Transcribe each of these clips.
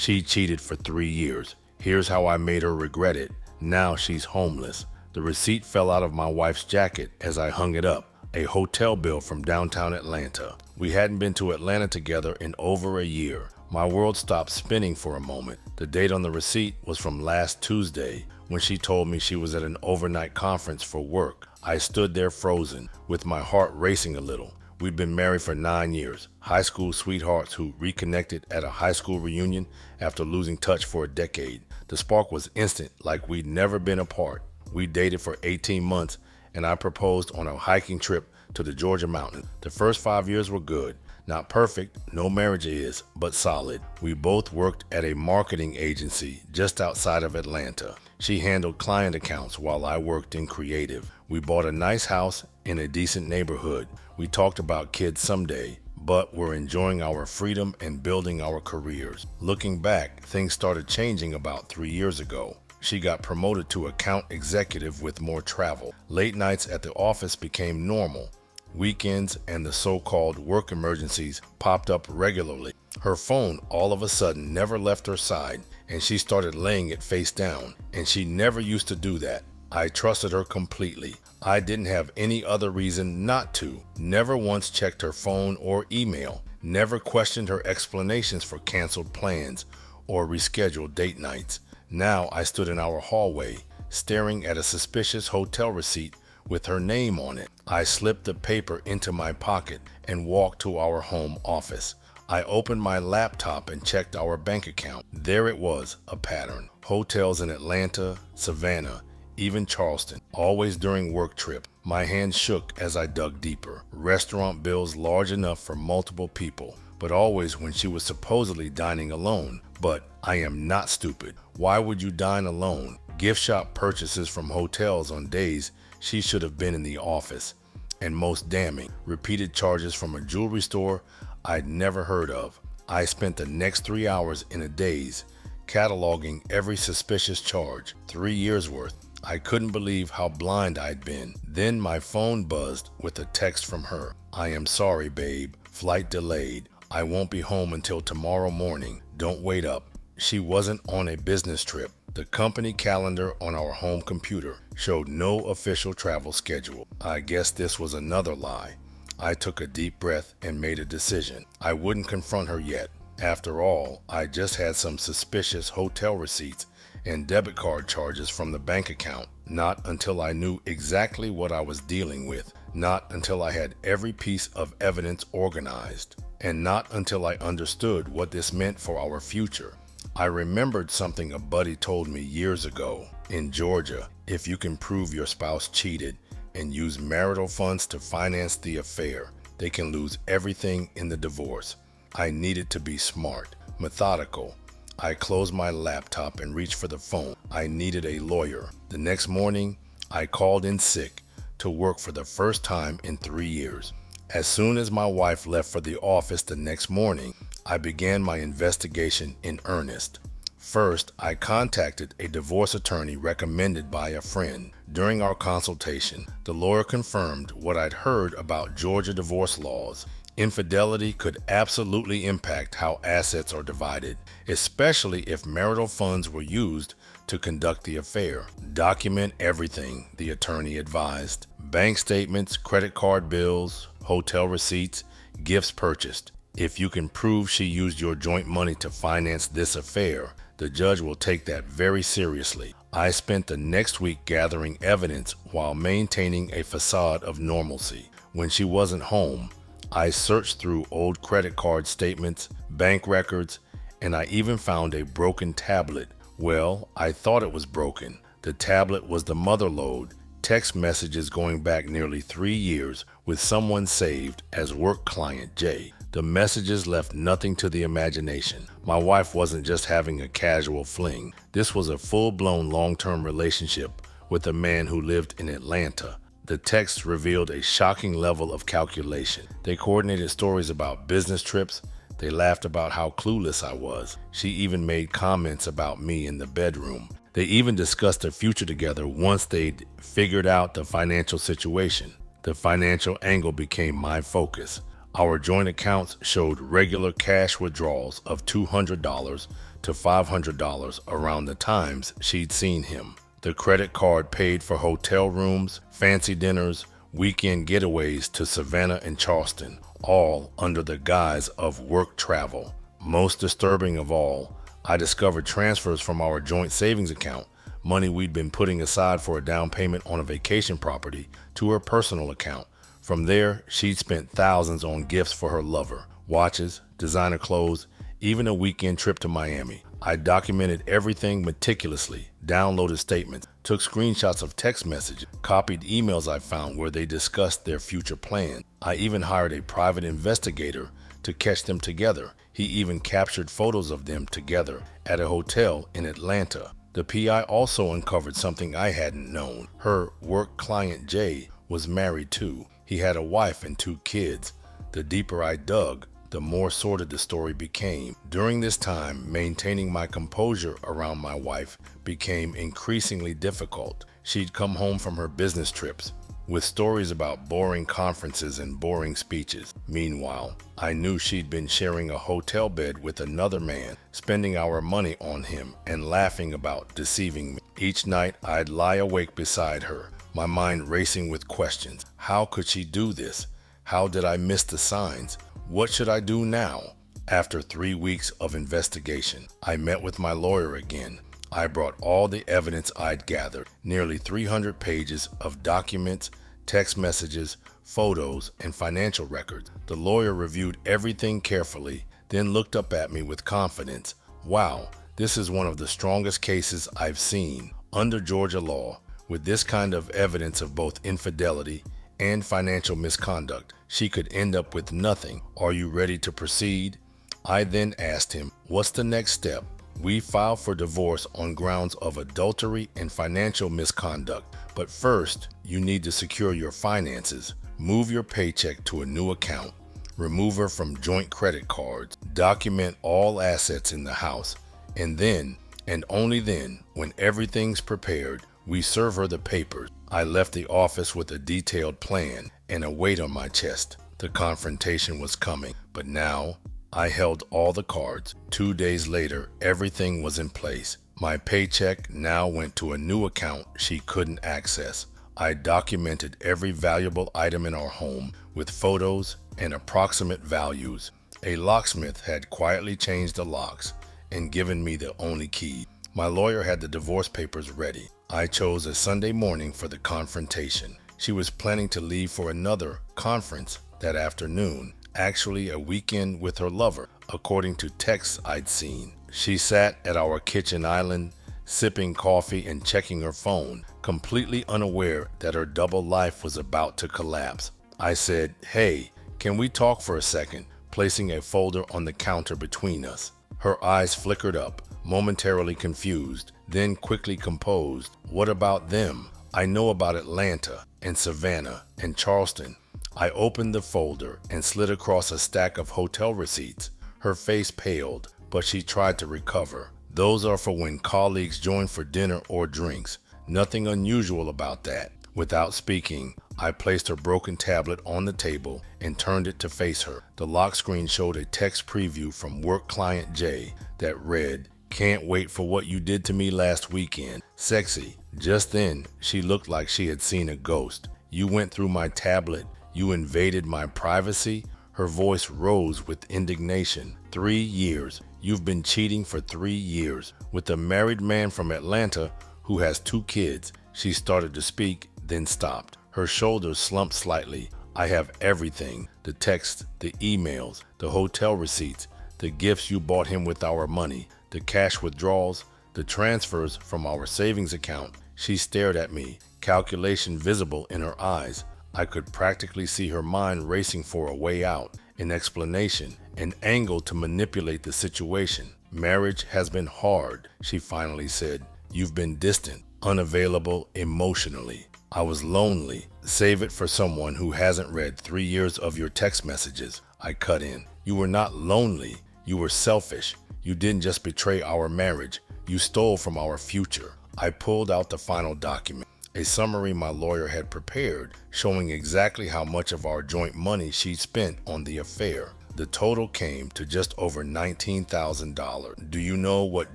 She cheated for 3 years. Here's how I made her regret it. Now she's homeless. The receipt fell out of my wife's jacket as I hung it up. A hotel bill from downtown Atlanta. We hadn't been to Atlanta together in over a year. My world stopped spinning for a moment. The date on the receipt was from last Tuesday when she told me she was at an overnight conference for work. I stood there frozen, with my heart racing a little. We'd been married for 9 years, high school sweethearts who reconnected at a high school reunion after losing touch for a decade. The spark was instant, like we'd never been apart. We dated for 18 months, and I proposed on a hiking trip to the Georgia mountains. The first 5 years were good. Not perfect, no marriage is, but solid. We both worked at a marketing agency just outside of Atlanta. She handled client accounts while I worked in creative. We bought a nice house in a decent neighborhood. We talked about kids someday, but we're enjoying our freedom and building our careers. Looking back, things started changing about 3 years ago. She got promoted to account executive with more travel. Late nights at the office became normal. Weekends and the so-called work emergencies popped up regularly. Her phone all of a sudden never left her side, and she started laying it face down, and she never used to do that. I trusted her completely. I didn't have any other reason not to. Never once checked her phone or email. Never questioned her explanations for canceled plans or rescheduled date nights. Now I stood in our hallway, staring at a suspicious hotel receipt with her name on it. I slipped the paper into my pocket and walked to our home office. I opened my laptop and checked our bank account. There it was, a pattern. Hotels in Atlanta, Savannah, even Charleston, always during work trips. My hands shook as I dug deeper. Restaurant bills large enough for multiple people, but always when she was supposedly dining alone. But I am not stupid. Why would you dine alone? Gift shop purchases from hotels on days she should have been in the office. And most damning, repeated charges from a jewelry store I'd never heard of. I spent the next 3 hours in a daze, cataloging every suspicious charge, 3 years worth. I couldn't believe how blind I'd been. Then my phone buzzed with a text from her. I am sorry, babe. Flight delayed. I won't be home until tomorrow morning. Don't wait up. She wasn't on a business trip. The company calendar on our home computer showed no official travel schedule. I guess this was another lie. I took a deep breath and made a decision. I wouldn't confront her yet. After all, I just had some suspicious hotel receipts and debit card charges from the bank account. Not until I knew exactly what I was dealing with. Not until I had every piece of evidence organized. And not until I understood what this meant for our future. I remembered something a buddy told me years ago. In Georgia, if you can prove your spouse cheated and use marital funds to finance the affair, they can lose everything in the divorce. I needed to be smart, methodical. I closed my laptop and reached for the phone. I needed a lawyer. The next morning, I called in sick to work for the first time in 3 years. As soon as my wife left for the office the next morning, I began my investigation in earnest. First, I contacted a divorce attorney recommended by a friend. During our consultation, the lawyer confirmed what I'd heard about Georgia divorce laws. Infidelity could absolutely impact how assets are divided, especially if marital funds were used to conduct the affair. Document everything, the attorney advised. Bank statements, credit card bills, hotel receipts, gifts purchased. If you can prove she used your joint money to finance this affair, the judge will take that very seriously. I spent the next week gathering evidence while maintaining a facade of normalcy. When she wasn't home, I searched through old credit card statements, bank records, and I even found a broken tablet. Well, I thought it was broken. The tablet was the mother lode, text messages going back nearly 3 years with someone saved as work client J. The messages left nothing to the imagination. My wife wasn't just having a casual fling. This was a full-blown long-term relationship with a man who lived in Atlanta. The texts revealed a shocking level of calculation. They coordinated stories about business trips. They laughed about how clueless I was. She even made comments about me in the bedroom. They even discussed their future together once they'd figured out the financial situation. The financial angle became my focus. Our joint accounts showed regular cash withdrawals of $200 to $500 around the times she'd seen him. The credit card paid for hotel rooms, fancy dinners, weekend getaways to Savannah and Charleston, all under the guise of work travel. Most disturbing of all, I discovered transfers from our joint savings account, money we'd been putting aside for a down payment on a vacation property, to her personal account. From there, she'd spent thousands on gifts for her lover, watches, designer clothes, even a weekend trip to Miami. I documented everything meticulously, downloaded statements, took screenshots of text messages, copied emails I found where they discussed their future plans. I even hired a private investigator to catch them together. He even captured photos of them together at a hotel in Atlanta. The PI also uncovered something I hadn't known. Her work client Jay was married too. He had a wife and 2 kids. The deeper I dug, the more sordid the story became. During this time, maintaining my composure around my wife became increasingly difficult. She'd come home from her business trips with stories about boring conferences and boring speeches. Meanwhile, I knew she'd been sharing a hotel bed with another man, spending our money on him and laughing about deceiving me. Each night, I'd lie awake beside her, my mind racing with questions. How could she do this? How did I miss the signs? What should I do now? After 3 weeks of investigation, I met with my lawyer again. I brought all the evidence I'd gathered, nearly 300 pages of documents, text messages, photos, and financial records. The lawyer reviewed everything carefully, then looked up at me with confidence. Wow, this is one of the strongest cases I've seen. Under Georgia law, with this kind of evidence of both infidelity and financial misconduct, she could end up with nothing. Are you ready to proceed? I then asked him, what's the next step? We filed for divorce on grounds of adultery and financial misconduct. But first, you need to secure your finances. Move your paycheck to a new account. Remove her from joint credit cards. Document all assets in the house. And then, and only then, when everything's prepared, we serve her the papers. I left the office with a detailed plan and a weight on my chest. The confrontation was coming, but now I held all the cards. 2 days later, everything was in place. My paycheck now went to a new account she couldn't access. I documented every valuable item in our home with photos and approximate values. A locksmith had quietly changed the locks and given me the only key. My lawyer had the divorce papers ready. I chose a Sunday morning for the confrontation. She was planning to leave for another conference that afternoon, actually a weekend with her lover, according to texts I'd seen. She sat at our kitchen island, sipping coffee and checking her phone, completely unaware that her double life was about to collapse. I said, "Hey, can we talk for a second?" placing a folder on the counter between us. Her eyes flickered up, momentarily confused, then quickly composed. What about them? I know about Atlanta and Savannah and Charleston. I opened the folder and slid across a stack of hotel receipts. Her face paled, but she tried to recover. Those are for when colleagues join for dinner or drinks. Nothing unusual about that. Without speaking, I placed her broken tablet on the table and turned it to face her. The lock screen showed a text preview from work client Jay that read, "Can't wait for what you did to me last weekend. Sexy." Just then, she looked like she had seen a ghost. "You went through my tablet. You invaded my privacy." Her voice rose with indignation. 3 years. You've been cheating for 3 years with a married man from Atlanta who has 2 kids. She started to speak, then stopped. Her shoulders slumped slightly. I have everything. The texts, the emails, the hotel receipts, the gifts you bought him with our money, the cash withdrawals, the transfers from our savings account. She stared at me, calculation visible in her eyes. I could practically see her mind racing for a way out, an explanation, an angle to manipulate the situation. "Marriage has been hard," she finally said. "You've been distant, unavailable emotionally. I was lonely. Save it for someone who hasn't read 3 years of your text messages." I cut in. "You were not lonely. You were selfish. You didn't just betray our marriage. You stole from our future." I pulled out the final document, a summary my lawyer had prepared, showing exactly how much of our joint money she'd spent on the affair. The total came to just over $19,000. Do you know what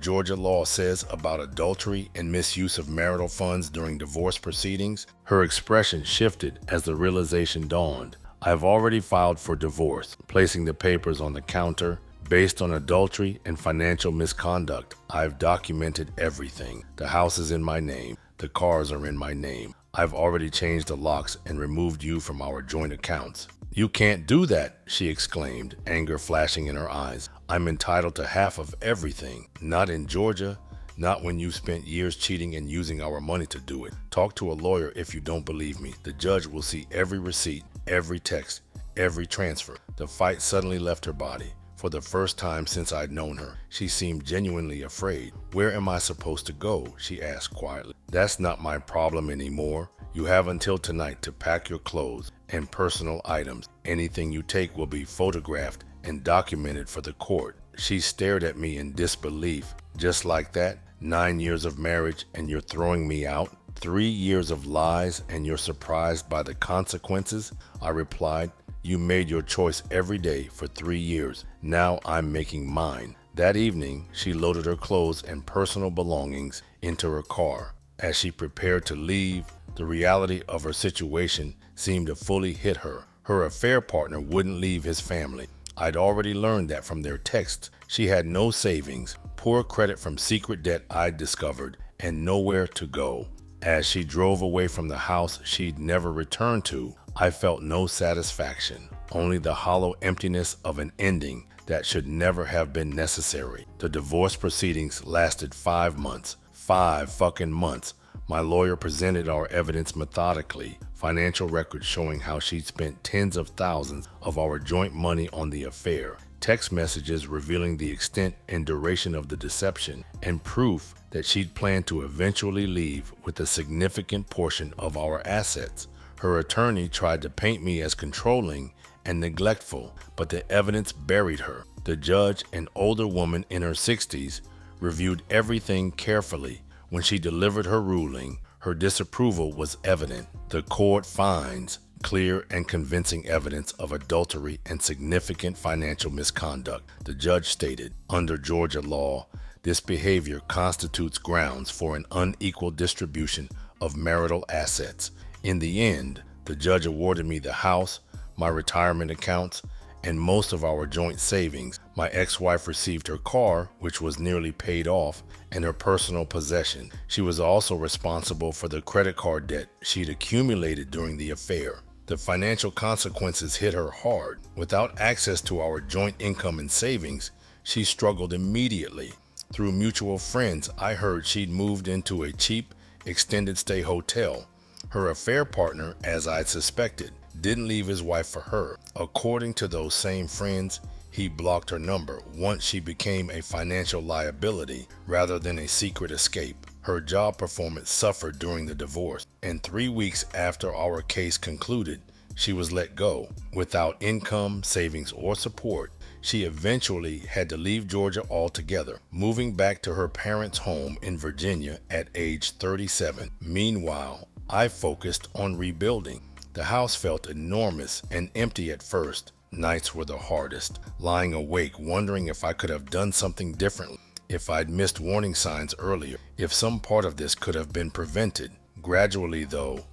Georgia law says about adultery and misuse of marital funds during divorce proceedings? Her expression shifted as the realization dawned. I've already filed for divorce, placing the papers on the counter. Based on adultery and financial misconduct, I've documented everything. The house is in my name. The cars are in my name. I've already changed the locks and removed you from our joint accounts. You can't do that, she exclaimed, anger flashing in her eyes. I'm entitled to half of everything. Not in Georgia. Not when you spent years cheating and using our money to do it. Talk to a lawyer if you don't believe me. The judge will see every receipt, every text, every transfer. The fight suddenly left her body. For the first time since I'd known her, she seemed genuinely afraid. Where am I supposed to go? She asked quietly. That's not my problem anymore. You have until tonight to pack your clothes and personal items. Anything you take will be photographed and documented for the court. She stared at me in disbelief. Just like that? 9 years of marriage and you're throwing me out? 3 years of lies and you're surprised by the consequences? I replied. You made your choice every day for 3 years. Now I'm making mine. That evening, she loaded her clothes and personal belongings into her car. As she prepared to leave, the reality of her situation seemed to fully hit her. Her affair partner wouldn't leave his family. I'd already learned that from their texts. She had no savings, poor credit from secret debt I'd discovered, and nowhere to go. As she drove away from the house she'd never returned to, I felt no satisfaction, only the hollow emptiness of an ending that should never have been necessary. The divorce proceedings lasted 5 months. 5 fucking months. My lawyer presented our evidence methodically, financial records showing how she'd spent tens of thousands of our joint money on the affair, text messages revealing the extent and duration of the deception, and proof that she'd planned to eventually leave with a significant portion of our assets. Her attorney tried to paint me as controlling and neglectful, but the evidence buried her. The judge, an older woman in her 60s, reviewed everything carefully. When she delivered her ruling, her disapproval was evident. The court finds clear and convincing evidence of adultery and significant financial misconduct. The judge stated, under Georgia law, this behavior constitutes grounds for an unequal distribution of marital assets. In the end, the judge awarded me the house, my retirement accounts, and most of our joint savings. My ex-wife received her car, which was nearly paid off, and her personal possession. She was also responsible for the credit card debt she'd accumulated during the affair. The financial consequences hit her hard. Without access to our joint income and savings, she struggled immediately. Through mutual friends, I heard she'd moved into a cheap, extended stay hotel. Her affair partner, as I'd suspected, didn't leave his wife for her. According to those same friends, he blocked her number once she became a financial liability rather than a secret escape. Her job performance suffered during the divorce, and 3 weeks after our case concluded, she was let go. Without income, savings, or support, she eventually had to leave Georgia altogether, moving back to her parents' home in Virginia at age 37. Meanwhile, I focused on rebuilding. The house felt enormous and empty at first. Nights were the hardest, lying awake wondering if I could have done something differently, if I'd missed warning signs earlier, if some part of this could have been prevented. Gradually, though,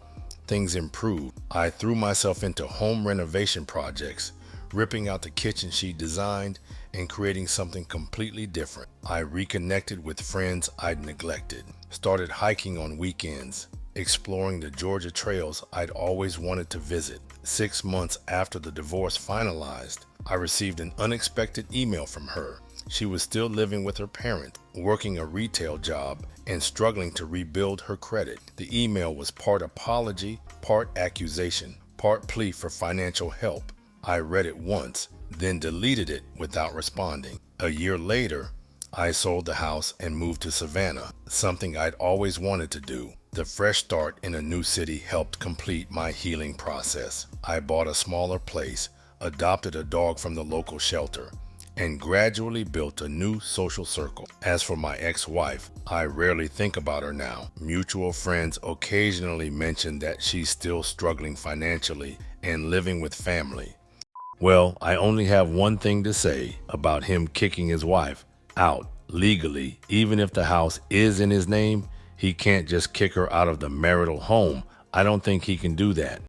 things improved. I threw myself into home renovation projects, ripping out the kitchen she'd designed and creating something completely different. I reconnected with friends I'd neglected, started hiking on weekends, exploring the Georgia trails I'd always wanted to visit. 6 months after the divorce finalized, I received an unexpected email from her. She was still living with her parents, working a retail job, and struggling to rebuild her credit. The email was part apology, part accusation, part plea for financial help. I read it once, then deleted it without responding. A year later, I sold the house and moved to Savannah, something I'd always wanted to do. The fresh start in a new city helped complete my healing process. I bought a smaller place, adopted a dog from the local shelter, and gradually built a new social circle. As for my ex-wife, I rarely think about her now. Mutual friends occasionally mention that she's still struggling financially and living with family. Well, I only have one thing to say about him kicking his wife out legally. Even if the house is in his name, he can't just kick her out of the marital home. I don't think he can do that.